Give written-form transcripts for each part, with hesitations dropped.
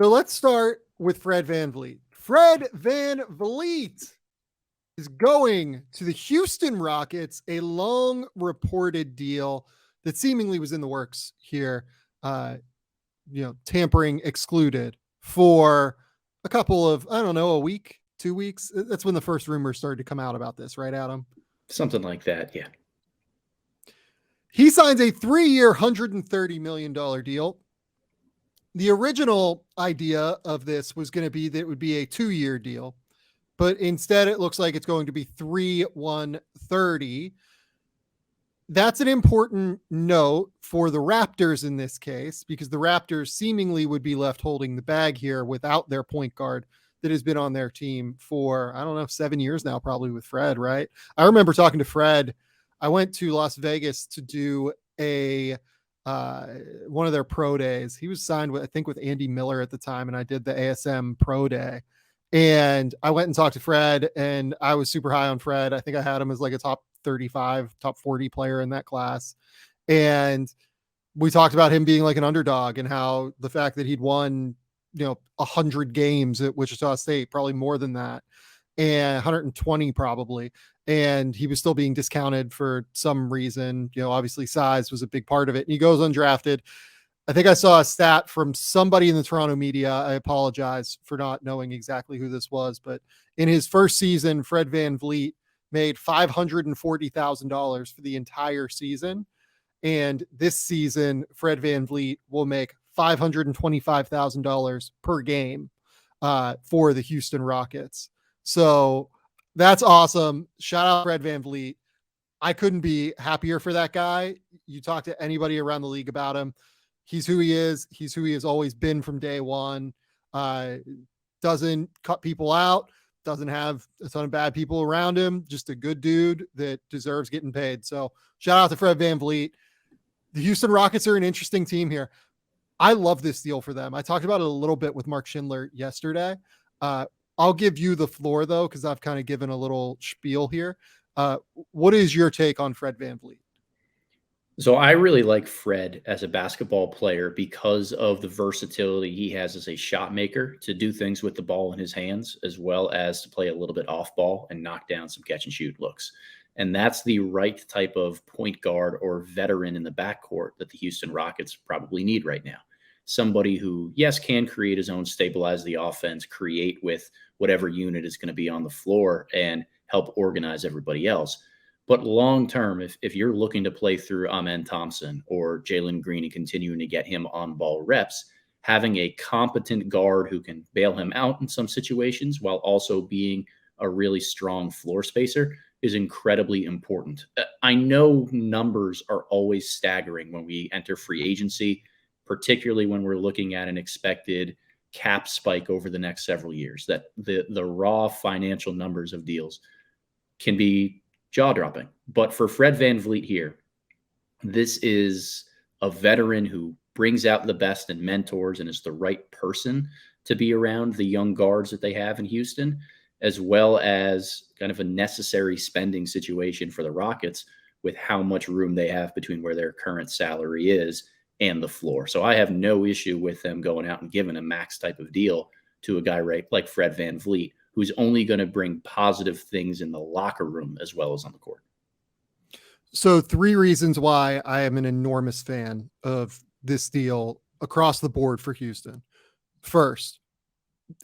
So let's start with Fred Van Vleet. Fred Van Vleet is going to the Houston Rockets, a long reported deal that seemingly was in the works here. Tampering excluded for a couple of, I don't know, a week, 2 weeks. That's when the first rumors started to come out about this, right, Adam? Something like that, yeah. He signs a 3-year, $130 million deal. The original idea of this was going to be that it would be a 2-year deal, but instead it looks like it's going to be 3-1-30. That's an important note for the Raptors in this case, because the Raptors seemingly would be left holding the bag here without their point guard that has been on their team for, I don't know, 7 years now, probably with Fred, right? I remember talking to Fred. I went to Las Vegas to do one of their pro days. He was signed with, I think, with Andy Miller at the time, and I did the ASM pro day. And I went and talked to Fred, and I was super high on Fred. I think I had him as like a top 35, top 40 player in that class. And we talked about him being like an underdog and how the fact that he'd won, 100 games at Wichita State, probably more than that, and 120 probably. And he was still being discounted for some reason. Obviously size was a big part of it. And he goes undrafted. I think I saw a stat from somebody in the Toronto media. I apologize for not knowing exactly who this was, but in his first season, Fred Van Vleet made $540,000 for the entire season. And this season, Fred Van Vleet will make $525,000 per game for the Houston Rockets. So that's awesome. Shout out Fred Van Vleet. I couldn't be happier for that guy. You talk to anybody around the league about him. He's who he is. He's who he has always been from day one. Doesn't cut people out. Doesn't have a ton of bad people around him. Just a good dude that deserves getting paid. So shout out to Fred Van Vleet. The Houston Rockets are an interesting team here. I love this deal for them. I talked about it a little bit with Mark Schindler yesterday. I'll give you the floor, though, because I've kind of given a little spiel here. What is your take on Fred Van Vleet? So I really like Fred as a basketball player because of the versatility he has as a shot maker to do things with the ball in his hands, as well as to play a little bit off ball and knock down some catch and shoot looks. And that's the right type of point guard or veteran in the backcourt that the Houston Rockets probably need right now. Somebody who, yes, can create his own, stabilize the offense, create with whatever unit is going to be on the floor and help organize everybody else. But long term, if you're looking to play through Amen Thompson or Jalen Green and continuing to get him on ball reps, having a competent guard who can bail him out in some situations while also being a really strong floor spacer is incredibly important. I know numbers are always staggering when we enter free agency, particularly when we're looking at an expected cap spike over the next several years, that the raw financial numbers of deals can be jaw-dropping. But for Fred Van Vleet here, this is a veteran who brings out the best in mentors and is the right person to be around the young guards that they have in Houston, as well as kind of a necessary spending situation for the Rockets with how much room they have between where their current salary is and the floor. So I have no issue with them going out and giving a max type of deal to a guy like Fred Van Vleet, who's only going to bring positive things in the locker room as well as on the court. So 3 reasons why I am an enormous fan of this deal across the board for Houston. First,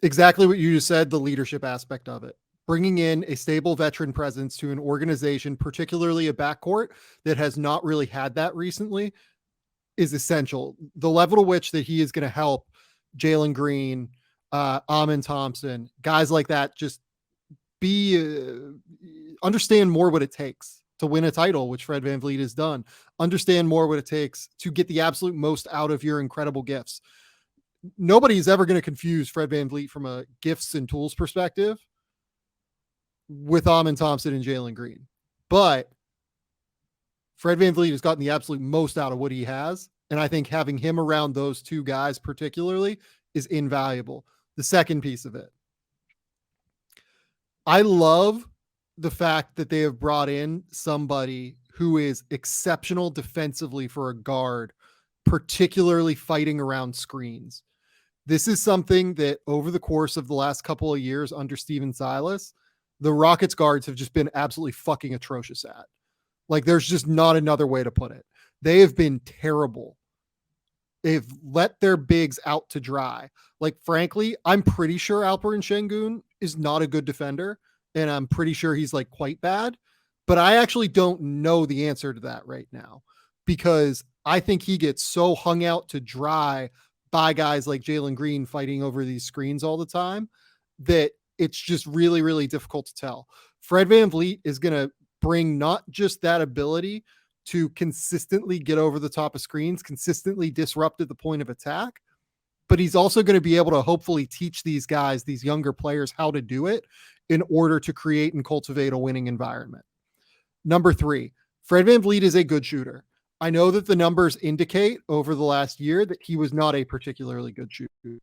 exactly what you just said, the leadership aspect of it. Bringing in a stable veteran presence to an organization, particularly a backcourt that has not really had that recently, is essential. The level to which that he is going to help Jalen Green, Amen Thompson, guys like that, just understand more what it takes to win a title, which Fred Van Vleet has done. Understand more what it takes to get the absolute most out of your incredible gifts. Nobody's ever going to confuse Fred Van Vleet from a gifts and tools perspective with Amen Thompson and Jalen Green. But Fred Van Vleet has gotten the absolute most out of what he has. And I think having him around those two guys particularly is invaluable. The second piece of it, I love the fact that they have brought in somebody who is exceptional defensively for a guard, particularly fighting around screens. This is something that over the course of the last couple of years under Steven Silas, the Rockets guards have just been absolutely fucking atrocious at. Like, there's just not another way to put it. They have been terrible. They've let their bigs out to dry. Like, frankly, I'm pretty sure Alperen Şengün is not a good defender, and I'm pretty sure he's like quite bad, but I actually don't know the answer to that right now, because I think he gets so hung out to dry by guys like Jalen Green fighting over these screens all the time that it's just really, really difficult to tell. Fred Van Vleet is going to bring not just that ability to consistently get over the top of screens, consistently disrupt at the point of attack, but he's also going to be able to hopefully teach these guys, these younger players, how to do it in order to create and cultivate a winning environment. Number 3, Fred Van Vleet is a good shooter. I know that the numbers indicate over the last year that he was not a particularly good shooter.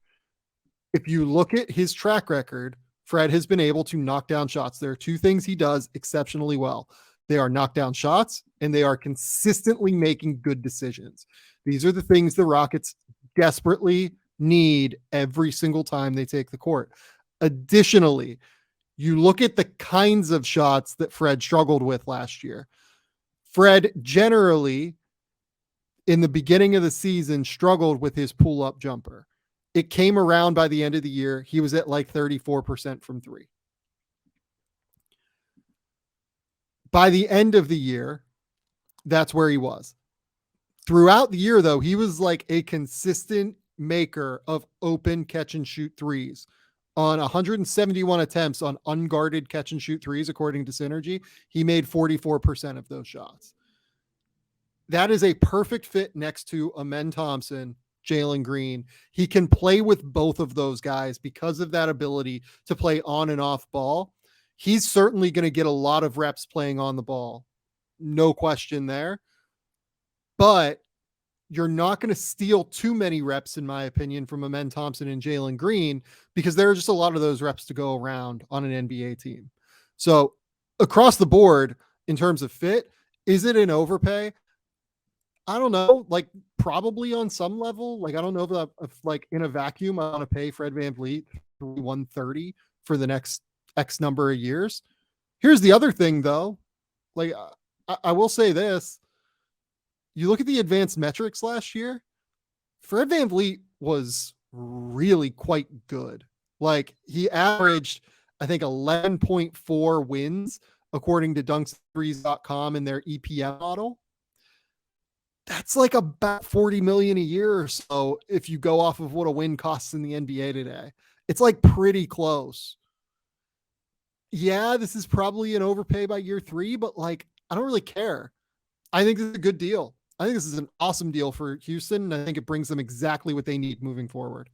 If you look at his track record, Fred has been able to knock down shots. There are 2 things he does exceptionally well. They are knockdown shots, and they are consistently making good decisions. These are the things the Rockets desperately need every single time they take the court. Additionally, you look at the kinds of shots that Fred struggled with last year. Fred generally, in the beginning of the season, struggled with his pull-up jumper. It came around by the end of the year. He was at like 34% from 3. By the end of the year, that's where he was. Throughout the year, though, he was like a consistent maker of open catch and shoot threes. On 171 attempts on unguarded catch and shoot threes, according to Synergy, he made 44% of those shots. That is a perfect fit next to Amen Thompson, Jalen Green. He can play with both of those guys because of that ability to play on and off ball. He's certainly going to get a lot of reps playing on the ball. No question there. But you're not going to steal too many reps, in my opinion, from Amen Thompson and Jalen Green, because there are just a lot of those reps to go around on an NBA team. So across the board, in terms of fit, is it an overpay? I don't know. Like, probably on some level. Like, I don't know if like in a vacuum, I want to pay Fred Van Vleet $130 for the next X number of years. Here's the other thing, though. Like, I will say this. You look at the advanced metrics last year, Fred Van Vleet was really quite good. Like, he averaged, I think, 11.4 wins, according to dunks3s.com in their EPM model. That's like about 40 million a year or so if you go off of what a win costs in the NBA today. It's like pretty close. Yeah, this is probably an overpay by year 3, but like, I don't really care. I think this is a good deal. I think this is an awesome deal for Houston, and I think it brings them exactly what they need moving forward.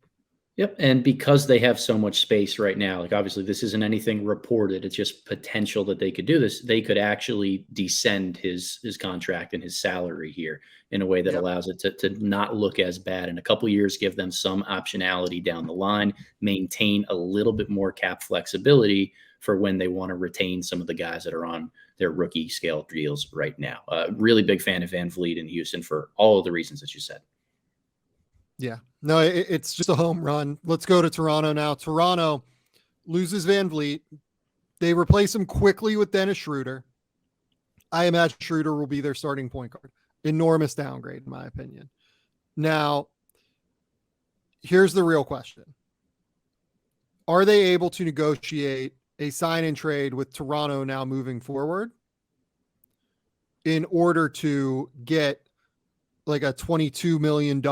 Yep, and because they have so much space right now, like obviously this isn't anything reported, it's just potential that they could do this. They could actually descend his contract and his salary here in a way that allows it to not look as bad. In a couple of years, give them some optionality down the line, maintain a little bit more cap flexibility for when they want to retain some of the guys that are on their rookie scale deals right now. Really big fan of Van Vleet in Houston for all of the reasons that you said. Yeah, no, it's just a home run. Let's go to Toronto now. Toronto loses Van Vleet. They replace him quickly with Dennis Schroeder. I imagine Schroeder will be their starting point guard. Enormous downgrade, in my opinion. Now, here's the real question. Are they able to negotiate a sign and trade with Toronto now moving forward in order to get like a $22 million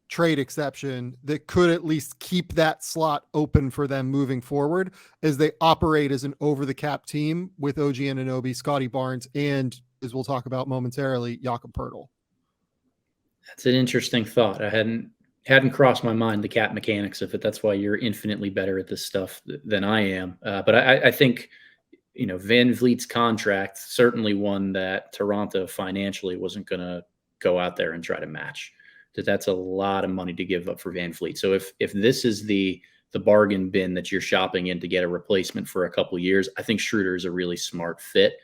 trade exception that could at least keep that slot open for them moving forward as they operate as an over the cap team with OG Anunoby, Scotty Barnes, and, as we'll talk about momentarily, Jakob Poeltl? That's an interesting thought. I hadn't crossed my mind, the cap mechanics of it. That's why you're infinitely better at this stuff than I am. But I think, you know, Van Vleet's contract, certainly one that Toronto financially wasn't going to go out there and try to match. That's a lot of money to give up for Van Vleet. So if this is the bargain bin that you're shopping in to get a replacement for a couple of years, I think Schroeder is a really smart fit,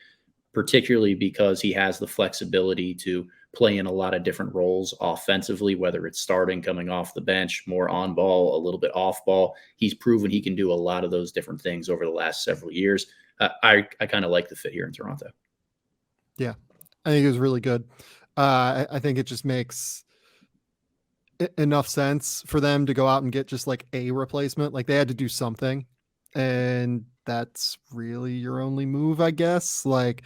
particularly because he has the flexibility to playing a lot of different roles offensively, whether it's starting, coming off the bench, more on ball, a little bit off ball. He's proven he can do a lot of those different things over the last several years. I kind of like the fit here in Toronto. Yeah, I think it was really good. I think it just makes enough sense for them to go out and get just like a replacement. Like they had to do something, and that's really your only move, I guess. Like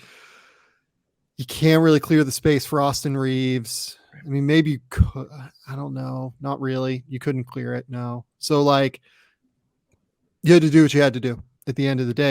you can't really clear the space for Austin Reeves. I mean, maybe you could. I don't know. Not really. You couldn't clear it. No. So like you had to do what you had to do at the end of the day.